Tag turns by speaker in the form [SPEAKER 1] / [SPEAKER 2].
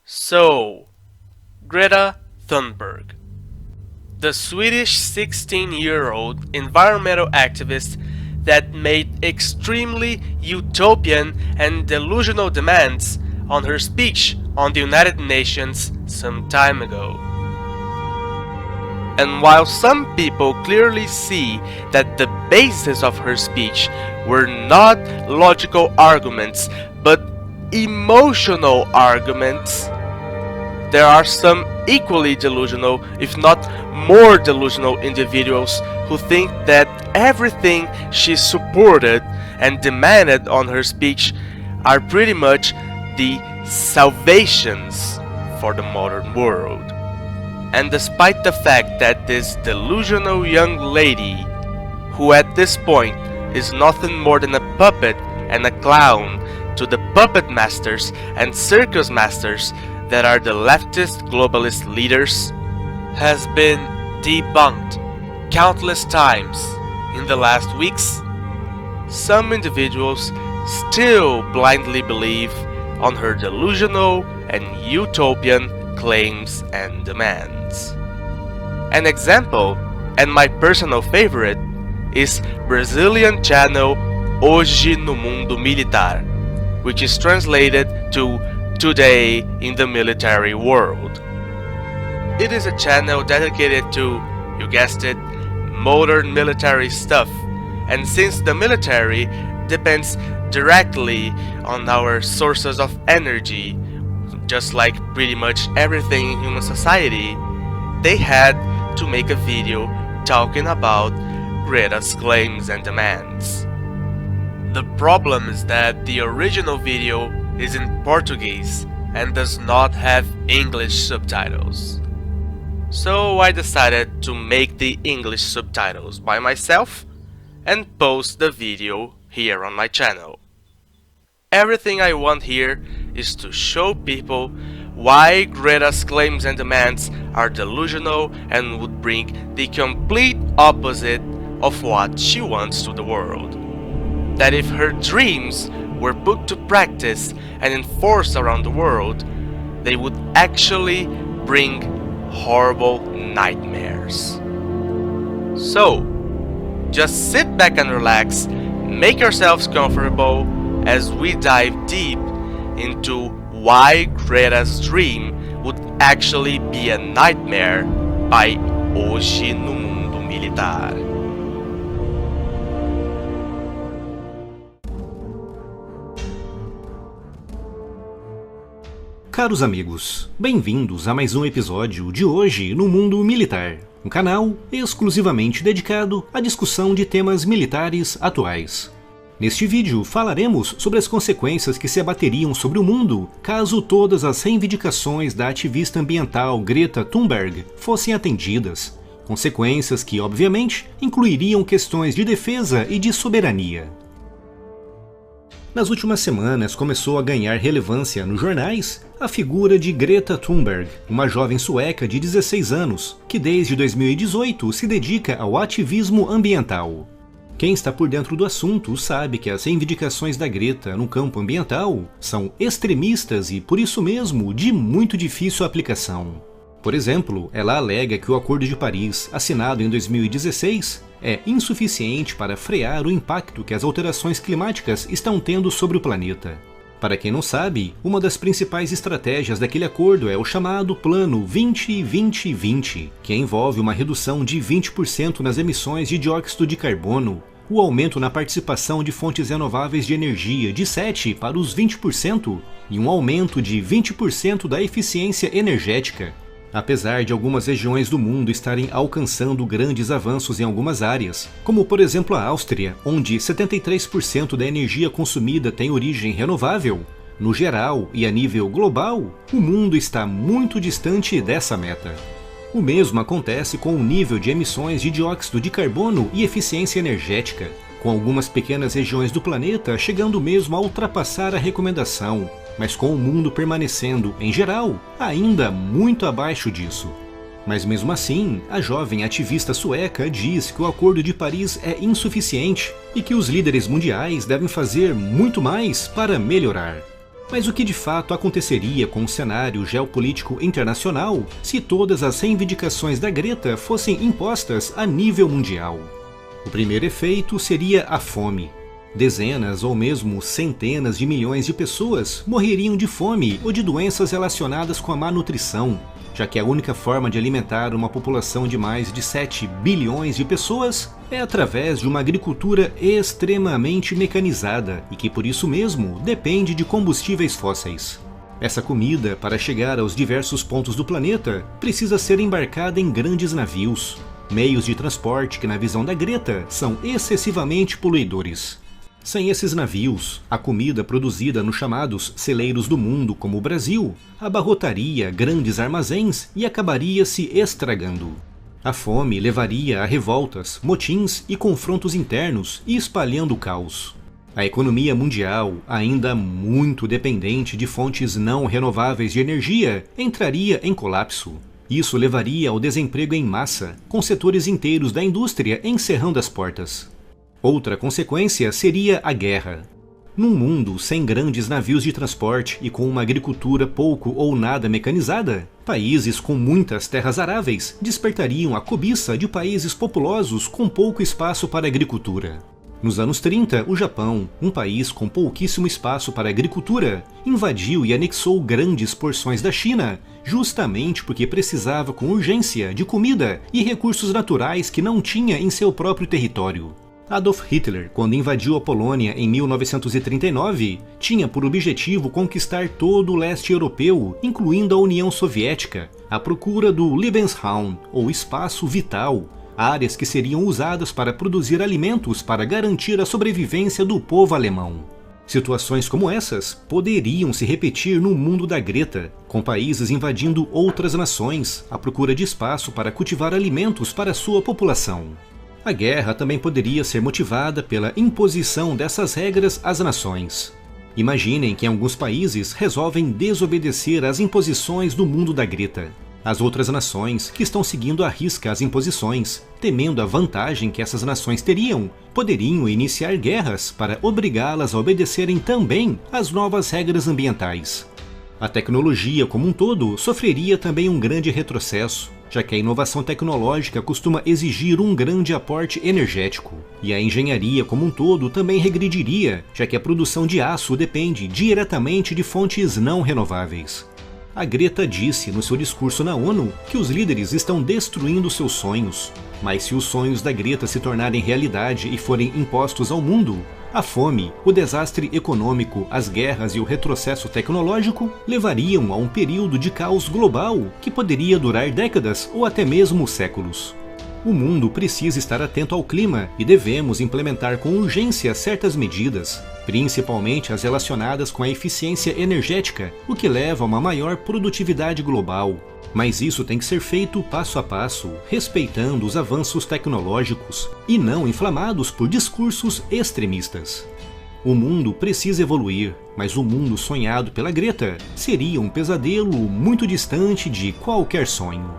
[SPEAKER 1] So, Greta Thunberg, the Swedish 16-year-old environmental activist that made extremely utopian and delusional demands on her speech on the United Nations some time ago. And while some people clearly see that the basis of her speech were not logical arguments but emotional arguments, there are some equally delusional, if not more delusional individuals who think that everything she supported and demanded on her speech are pretty much the salvations for the modern world. And despite the fact that this delusional young lady, who at this point is nothing more than a puppet and a clown to the puppet masters and circus masters that are the leftist globalist leaders, has been debunked countless times in the last weeks, some individuals still blindly believe on her delusional and utopian claims and demands. An example, and my personal favorite, is Brazilian channel Hoje no Mundo Militar, which is translated to Today in the Military World. It is a channel dedicated to, you guessed it, modern military stuff, and since the military depends directly on our sources of energy, just like pretty much everything in human society, they had to make a video talking about Greta's claims and demands. The problem is that the original video is in Portuguese and does not have English subtitles. So I decided to make the English subtitles by myself and post the video here on my channel. Everything I want here is to show people why Greta's claims and demands are delusional and would bring the complete opposite of what she wants to the world. That if her dreams were put to practice and enforced around the world, they would actually bring horrible nightmares. So, just sit back and relax, make yourselves comfortable as we dive deep into why Greta's dream would actually be a nightmare by Hoje no Mundo Militar.
[SPEAKER 2] Caros amigos, bem-vindos a mais um episódio de Hoje no Mundo Militar, um canal exclusivamente dedicado à discussão de temas militares atuais. Neste vídeo falaremos sobre as consequências que se abateriam sobre o mundo caso todas as reivindicações da ativista ambiental Greta Thunberg fossem atendidas, consequências que, obviamente, incluiriam questões de defesa e de soberania. Nas últimas semanas começou a ganhar relevância nos jornais a figura de Greta Thunberg, uma jovem sueca de 16 anos, que desde 2018 se dedica ao ativismo ambiental. Quem está por dentro do assunto sabe que as reivindicações da Greta no campo ambiental são extremistas e, por isso mesmo, de muito difícil aplicação. Por exemplo, ela alega que o Acordo de Paris, assinado em 2016, é insuficiente para frear o impacto que as alterações climáticas estão tendo sobre o planeta. Para quem não sabe, uma das principais estratégias daquele acordo é o chamado Plano 20-20-20, que envolve uma redução de 20% nas emissões de dióxido de carbono, o aumento na participação de fontes renováveis de energia de 7% para os 20% e um aumento de 20% da eficiência energética. Apesar de algumas regiões do mundo estarem alcançando grandes avanços em algumas áreas, como por exemplo a Áustria, onde 73% da energia consumida tem origem renovável, no geral e a nível global, o mundo está muito distante dessa meta. O mesmo acontece com o nível de emissões de dióxido de carbono e eficiência energética, com algumas pequenas regiões do planeta chegando mesmo a ultrapassar a recomendação, mas com o mundo permanecendo, em geral, ainda muito abaixo disso. Mas mesmo assim, a jovem ativista sueca diz que o Acordo de Paris é insuficiente e que os líderes mundiais devem fazer muito mais para melhorar. Mas o que de fato aconteceria com o cenário geopolítico internacional se todas as reivindicações da Greta fossem impostas a nível mundial? O primeiro efeito seria a fome. Dezenas ou mesmo centenas de milhões de pessoas morreriam de fome ou de doenças relacionadas com a má nutrição, já que a única forma de alimentar uma população de mais de 7 bilhões de pessoas é através de uma agricultura extremamente mecanizada e que por isso mesmo depende de combustíveis fósseis. Essa comida, para chegar aos diversos pontos do planeta, precisa ser embarcada em grandes navios, meios de transporte que na visão da Greta são excessivamente poluidores. Sem esses navios, a comida produzida nos chamados celeiros do mundo, como o Brasil, abarrotaria grandes armazéns e acabaria se estragando. A fome levaria a revoltas, motins e confrontos internos e espalhando o caos. A economia mundial, ainda muito dependente de fontes não renováveis de energia, entraria em colapso. Isso levaria ao desemprego em massa, com setores inteiros da indústria encerrando as portas. Outra consequência seria a guerra. Num mundo sem grandes navios de transporte e com uma agricultura pouco ou nada mecanizada, países com muitas terras aráveis despertariam a cobiça de países populosos com pouco espaço para agricultura. Nos anos 30, o Japão, um país com pouquíssimo espaço para agricultura, invadiu e anexou grandes porções da China, justamente porque precisava com urgência de comida e recursos naturais que não tinha em seu próprio território. Adolf Hitler, quando invadiu a Polônia em 1939, tinha por objetivo conquistar todo o leste europeu, incluindo a União Soviética, à procura do Lebensraum, ou espaço vital, áreas que seriam usadas para produzir alimentos para garantir a sobrevivência do povo alemão. Situações como essas poderiam se repetir no mundo da Greta, com países invadindo outras nações à procura de espaço para cultivar alimentos para sua população. A guerra também poderia ser motivada pela imposição dessas regras às nações. Imaginem que alguns países resolvem desobedecer às imposições do mundo da Greta. As outras nações, que estão seguindo à risca as imposições, temendo a vantagem que essas nações teriam, poderiam iniciar guerras para obrigá-las a obedecerem também às novas regras ambientais. A tecnologia como um todo sofreria também um grande retrocesso, já que a inovação tecnológica costuma exigir um grande aporte energético, e a engenharia como um todo também regrediria, já que a produção de aço depende diretamente de fontes não renováveis. A Greta disse no seu discurso na ONU que os líderes estão destruindo seus sonhos, mas se os sonhos da Greta se tornarem realidade e forem impostos ao mundo, a fome, o desastre econômico, as guerras e o retrocesso tecnológico levariam a um período de caos global que poderia durar décadas ou até mesmo séculos. O mundo precisa estar atento ao clima e devemos implementar com urgência certas medidas, principalmente as relacionadas com a eficiência energética, o que leva a uma maior produtividade global. Mas isso tem que ser feito passo a passo, respeitando os avanços tecnológicos e não inflamados por discursos extremistas. O mundo precisa evoluir, mas o mundo sonhado pela Greta seria um pesadelo muito distante de qualquer sonho.